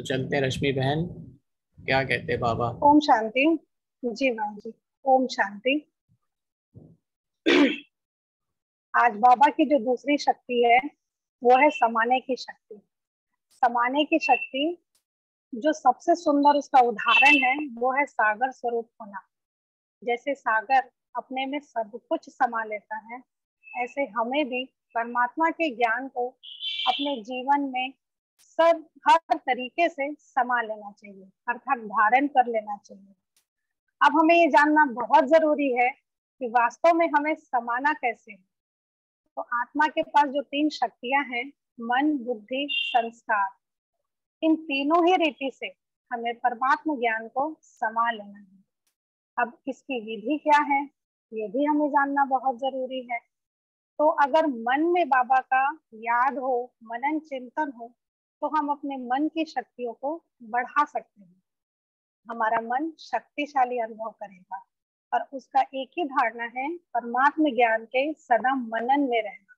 तो चलते हैं रश्मि बहन, क्या कहते हैं बाबा। ओम शांति। जी भाई जी। ओम शांति। आज बाबा की जो दूसरी शक्ति है वो है समाने की शक्ति। समाने की शक्ति जो सबसे सुंदर उसका उदाहरण है वो है सागर स्वरूप होना। जैसे सागर अपने में सब कुछ समा लेता है, ऐसे हमें भी परमात्मा के ज्ञान को अपने जीवन में सब हर तरीके से समा लेना चाहिए, अर्थात धारण कर लेना चाहिए। अब हमें ये जानना बहुत जरूरी है कि वास्तव में हमें समाना कैसे है। तो आत्मा के पास जो तीन शक्तियां हैं, मन, बुद्धि, संस्कार, इन तीनों ही रीति से हमें परमात्मा ज्ञान को समा लेना है। अब इसकी विधि क्या है ये भी हमें जानना बहुत जरूरी है। तो अगर मन में बाबा का याद हो, मनन चिंतन हो, तो हम अपने मन की शक्तियों को बढ़ा सकते हैं। हमारा मन शक्तिशाली अनुभव करेगा और उसका एक ही धारणा है, परमात्मा ज्ञान के सदा मनन में रहना।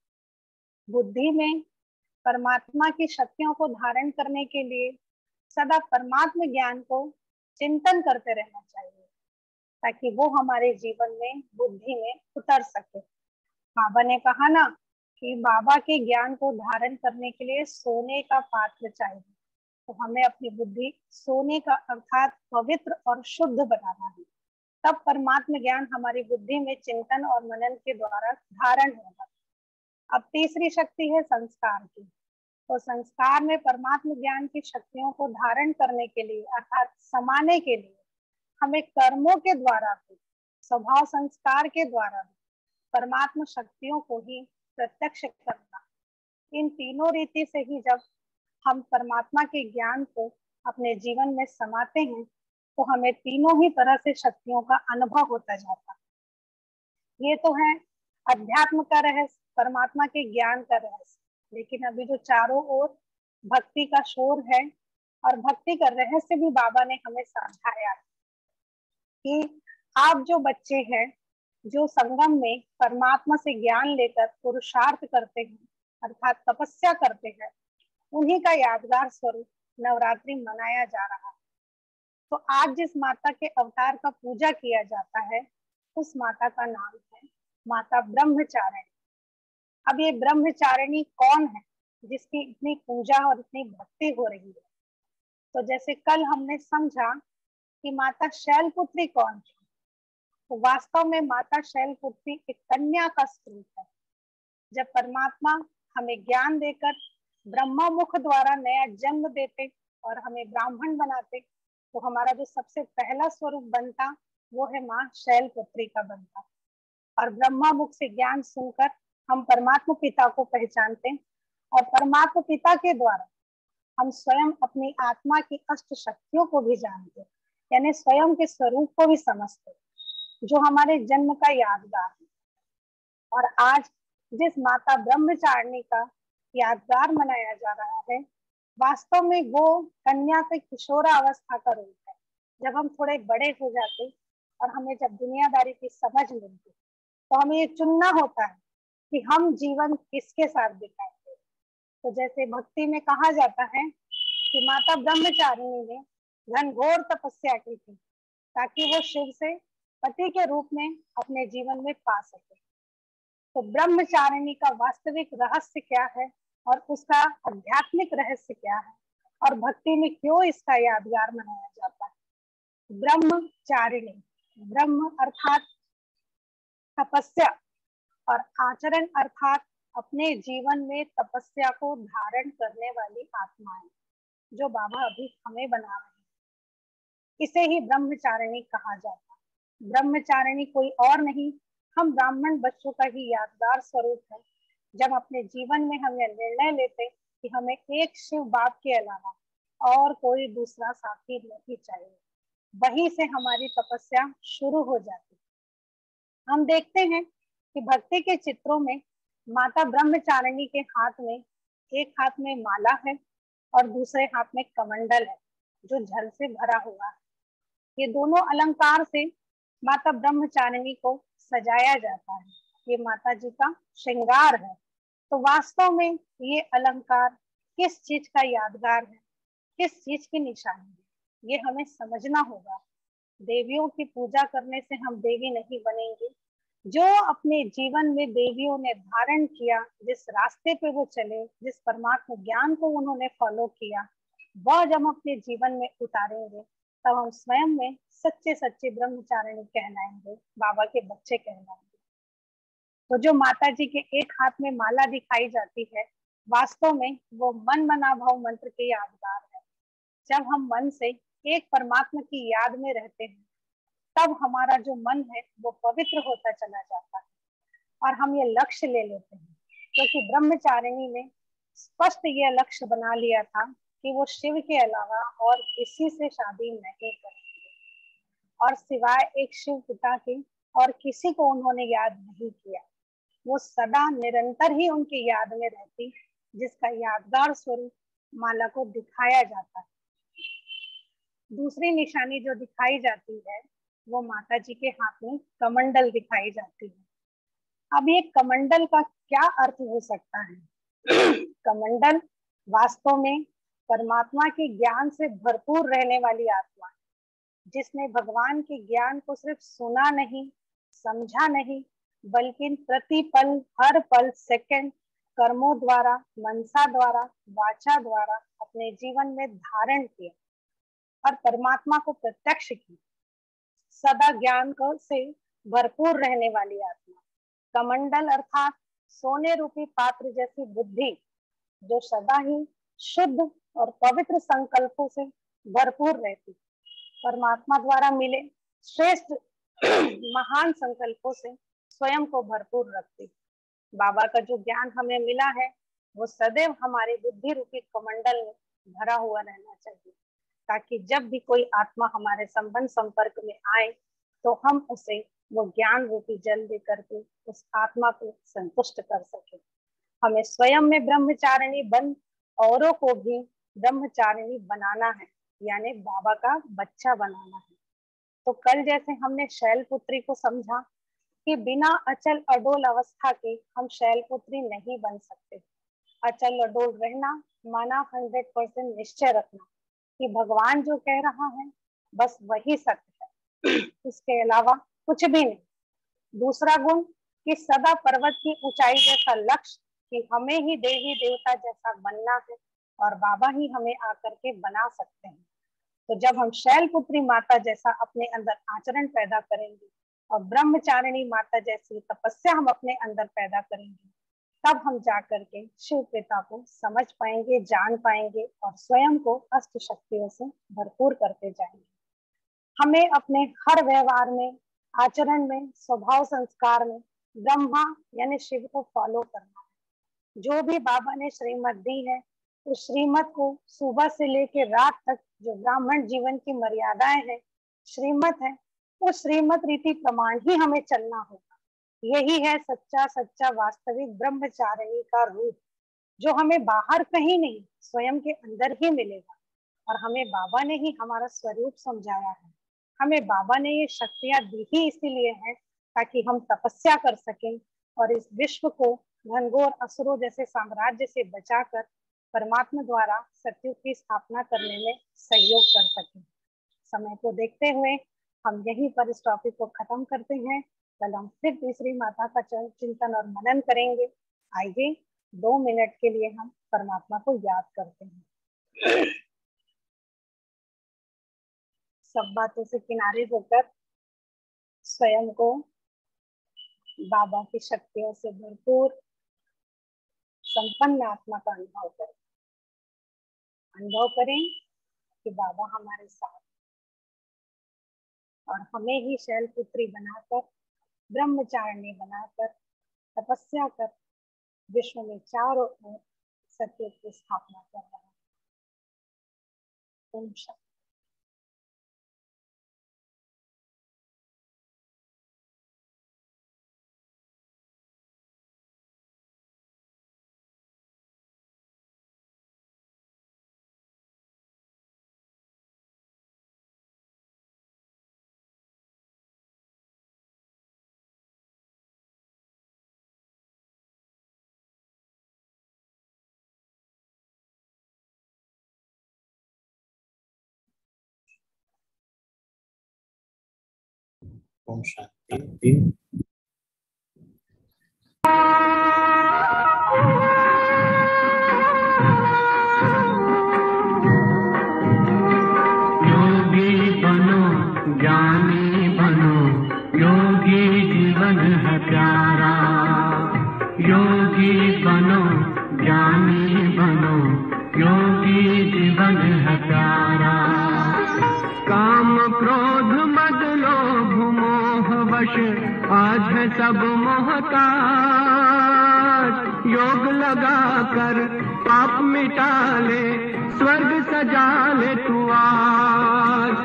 बुद्धि में परमात्मा की शक्तियों को धारण करने के लिए सदा परमात्मा ज्ञान को चिंतन करते रहना चाहिए, ताकि वो हमारे जीवन में बुद्धि में उतर सके। बाबा ने कहा ना कि बाबा के ज्ञान को धारण करने के लिए सोने का पात्र चाहिए। तो हमें अपनी बुद्धि सोने का अर्थात पवित्र और शुद्ध बनाना है, तब परमात्मा ज्ञान हमारी बुद्धि में चिंतन और मनन के द्वारा धारण होगा। अब तीसरी शक्ति है संस्कार की। तो संस्कार में परमात्मा ज्ञान की शक्तियों को धारण करने के लिए अर्थात समाने के लिए हमें कर्मों के द्वारा भी, स्वभाव संस्कार के द्वारा भी परमात्मा शक्तियों को ही प्रत्यक्ष करना। इन तीनों रीति से ही जब हम परमात्मा के ज्ञान को अपने जीवन में समाते हैं तो हमें तीनों ही तरह से शक्तियों का अनुभव होता जाता है। ये तो है अध्यात्म का रहस्य, परमात्मा के ज्ञान का रहस्य। लेकिन अभी जो चारों ओर भक्ति का शोर है और भक्ति का रहस्य भी बाबा ने हमें समझाया कि आप जो बच्चे हैं जो संगम में परमात्मा से ज्ञान लेकर पुरुषार्थ करते हैं अर्थात तपस्या करते हैं, उन्हीं का यादगार स्वरूप नवरात्रि मनाया जा रहा है। तो आज जिस माता के अवतार का पूजा किया जाता है उस माता का नाम है माता ब्रह्मचारिणी। अब ये ब्रह्मचारिणी कौन है जिसकी इतनी पूजा और इतनी भक्ति हो रही है? तो जैसे कल हमने समझा कि माता शैलपुत्री कौन थी, तो वास्तव में माता शैलपुत्री एक कन्या का स्वरूप है। जब परमात्मा हमें ज्ञान देकर ब्रह्मा मुख द्वारा नया जन्म देते और हमें ब्राह्मण बनाते, तो हमारा जो सबसे पहला स्वरूप बनता वो है माँ शैलपुत्री का बनता। और ब्रह्मा मुख से ज्ञान सुनकर हम परमात्मा पिता को पहचानते और परमात्मा पिता के द्वारा हम स्वयं अपनी आत्मा की अष्ट शक्तियों को भी जानते, यानी स्वयं के स्वरूप को भी समझते, जो हमारे जन्म का यादगार है। और आज जिस माता ब्रह्मचारिणी का यादगार मनाया जा रहा है, वास्तव में वो कन्या के किशोरावस्था का रूप है। जब हम थोड़े बड़े हो जाते और हमें जब दुनियादारी की समझ मिलती तो हमें ये चुनना होता है कि हम जीवन किसके साथ बिताएंगे। तो जैसे भक्ति में कहा जाता है कि माता ब्रह्मचारिणी ने घनघोर तपस्या की थी ताकि वो शिव से पति के रूप में अपने जीवन में पा सके। तो ब्रह्मचारिणी का वास्तविक रहस्य क्या है और उसका आध्यात्मिक रहस्य क्या है और भक्ति में क्यों इसका यादगार मनाया जाता है? ब्रह्मचारिणी, ब्रह्म अर्थात तपस्या और आचरण अर्थात अपने जीवन में तपस्या को धारण करने वाली आत्माएं, जो बाबा अभी हमें बना रहे हैं। इसे ही ब्रह्मचारिणी कहा जाता है। ब्रह्मचारिणी कोई और नहीं, हम ब्राह्मण बच्चों का ही यादगार स्वरूप है। जब अपने जीवन में हम यह निर्णय लेते कि हमें एक शिव बाप के अलावा और कोई दूसरा साथी नहीं चाहिए, वहीं से हमारी तपस्या शुरू हो जाती। हम देखते हैं कि भक्ति के चित्रों में माता ब्रह्मचारिणी के हाथ में, एक हाथ में माला है और दूसरे हाथ में कमंडल है जो जल से भरा हुआ है। ये दोनों अलंकार से माता ब्रह्मचारिणी को सजाया जाता है। ये माता जी का श्रृंगार है। तो वास्तव में ये अलंकार किस चीज का यादगार है? किस चीज की निशानी है, ये हमें समझना होगा। देवियों की पूजा करने से हम देवी नहीं बनेंगे। जो अपने जीवन में देवियों ने धारण किया, जिस रास्ते पे वो चले, जिस परमात्मा ज्ञान को उन्होंने फॉलो किया, वह जब हम अपने जीवन में उतारेंगे, तब हम स्वयं में सच्चे सच्चे ब्रह्मचारिणी कहलाएंगे, बाबा के बच्चे कहलाएंगे। तो जो माता जी के एक हाथ में माला दिखाई जाती है, वास्तव में वो मन मना भाव मंत्र के यादगार है। जब हम मन से एक परमात्मा की याद में रहते हैं, तब हमारा जो मन है वो पवित्र होता चला जाता है। और हम ये लक्ष्य ले लेते हैं, क्योंकि ब्रह्मचारिणी ने स्पष्ट यह लक्ष्य बना लिया था कि वो शिव के अलावा और किसी से शादी नहीं करेंगे, और सिवाय एक शिव पिता के और किसी को उन्होंने याद नहीं किया। वो सदा निरंतर ही उनकी याद में रहती, जिसका यादगार स्वरूप माला को दिखाया जाता है। दूसरी निशानी जो दिखाई जाती है, वो माता जी के हाथ में कमंडल दिखाई जाती है। अब ये कमंडल का क्या अर्थ हो सकता है? कमंडल वास्तव में परमात्मा के ज्ञान से भरपूर रहने वाली आत्मा, जिसने भगवान के ज्ञान को सिर्फ सुना नहीं, समझा नहीं, बल्कि प्रतिपल, हर पल, सेकंड, कर्मों द्वारा, मनसा द्वारा, वाचा द्वारा अपने जीवन में धारण किया और परमात्मा को प्रत्यक्ष किया। सदा ज्ञान को से भरपूर रहने वाली आत्मा। कमंडल अर्थात सोने रूपी पात्र जैसी बुद्धि, जो सदा ही शुद्ध और पवित्र संकल्पों से भरपूर रहती, परमात्मा द्वारा मिले श्रेष्ठ महान संकल्पों से स्वयं को भरपूर रखती। बाबा का जो ज्ञान हमें मिला है, वो सदैव हमारे बुद्धि रूपी कमंडल में भरा हुआ रहना चाहिए, ताकि जब भी कोई आत्मा हमारे संबंध संपर्क में आए, तो हम उसे वो ज्ञान रूपी जल दे करके उस आत्मा को संतुष्ट कर सके। हमें स्वयं में ब्रह्मचारिणी बन औरों को भी ब्रह्मचारिणी बनाना है, यानी बाबा का बच्चा बनाना है। तो कल जैसे हमने शैलपुत्री को समझा कि बिना अचल अडोल अवस्था के हम शैलपुत्री नहीं बन सकते। अचल अडोल रहना माना 100% निश्चय रखना कि भगवान जो कह रहा है बस वही सत्य है, इसके अलावा कुछ भी नहीं। दूसरा गुण कि सदा पर्वत की ऊंचाई जैसा लक्ष्य कि हमें ही देवी देवता जैसा बनना है, और बाबा ही हमें आकर के बना सकते हैं। तो जब हम शैलपुत्री माता जैसा अपने अंदर आचरण पैदा करेंगे और ब्रह्मचारिणी माता जैसी तपस्या हम अपने अंदर पैदा करेंगे, तब हम जाकर के शिव पिता को समझ पाएंगे, जान पाएंगे और स्वयं को अष्ट शक्तियों से भरपूर करते जाएंगे। हमें अपने हर व्यवहार में, आचरण में, स्वभाव संस्कार में ब्रह्मा यानी शिव को फॉलो करना है। जो भी बाबा ने श्रीमत दी है, उस श्रीमत को सुबह से लेकर रात तक जो ब्राह्मण जीवन की मर्यादाएं हैं, श्रीमत है, उस श्रीमत रीति प्रमाण ही हमें चलना होगा। यही है सच्चा सच्चा वास्तविक ब्रह्मचारिणी का रूप, जो हमें बाहर कहीं नहीं, स्वयं के अंदर ही मिलेगा। और हमें बाबा ने ही हमारा स्वरूप समझाया है। हमें बाबा ने ये शक्तियां दी ही इसीलिए है, ताकि हम तपस्या कर सकें और इस विश्व को घनघोर असुरों जैसे साम्राज्य से बचाकर परमात्मा द्वारा सत्युग की स्थापना करने में सहयोग कर सकें। समय को देखते हुए हम यहीं पर इस टॉपिक को खत्म करते हैं। कल हम फिर तीसरी माता का चिंतन और मनन करेंगे। आइए 2 मिनट के लिए हम परमात्मा को याद करते हैं। सब बातों से किनारे होकर स्वयं को बाबा की शक्तियों से भरपूर संपन्न आत्मा का अनुभव करें कि बाबा हमारे साथ, और हमें ही शैलपुत्री बनाकर, ब्रह्मचारिणी बनाकर, तपस्या कर विश्व में चारों ओर सत्य की स्थापना कर रहा है। ओम शांति। ओम शांति। योगी बनो ज्ञानी बनो, योगी जीवन है प्यारा। योगी बनो ज्ञानी बनो, योगी जीवन है प्यारा। काम क्रोध मद लोभ मोह वश आज है सब मोहताज। योग लगा कर पाप मिटा ले, स्वर्ग सजा ले तू आज।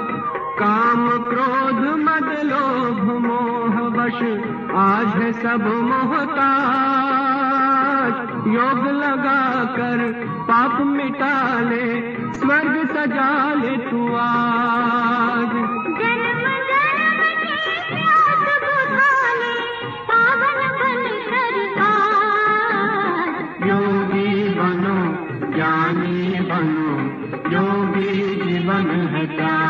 काम क्रोध मद लोभ मोह वश आज है सब मोहताज। योग लगा कर पाप मिटा ले, स्वर्ग सजा ले तू आज। जन्म जन्म की प्यास बुझा ले, पावन बन कर आज। योगी बनो ज्ञानी बनो, योगी जीवन है प्यारा।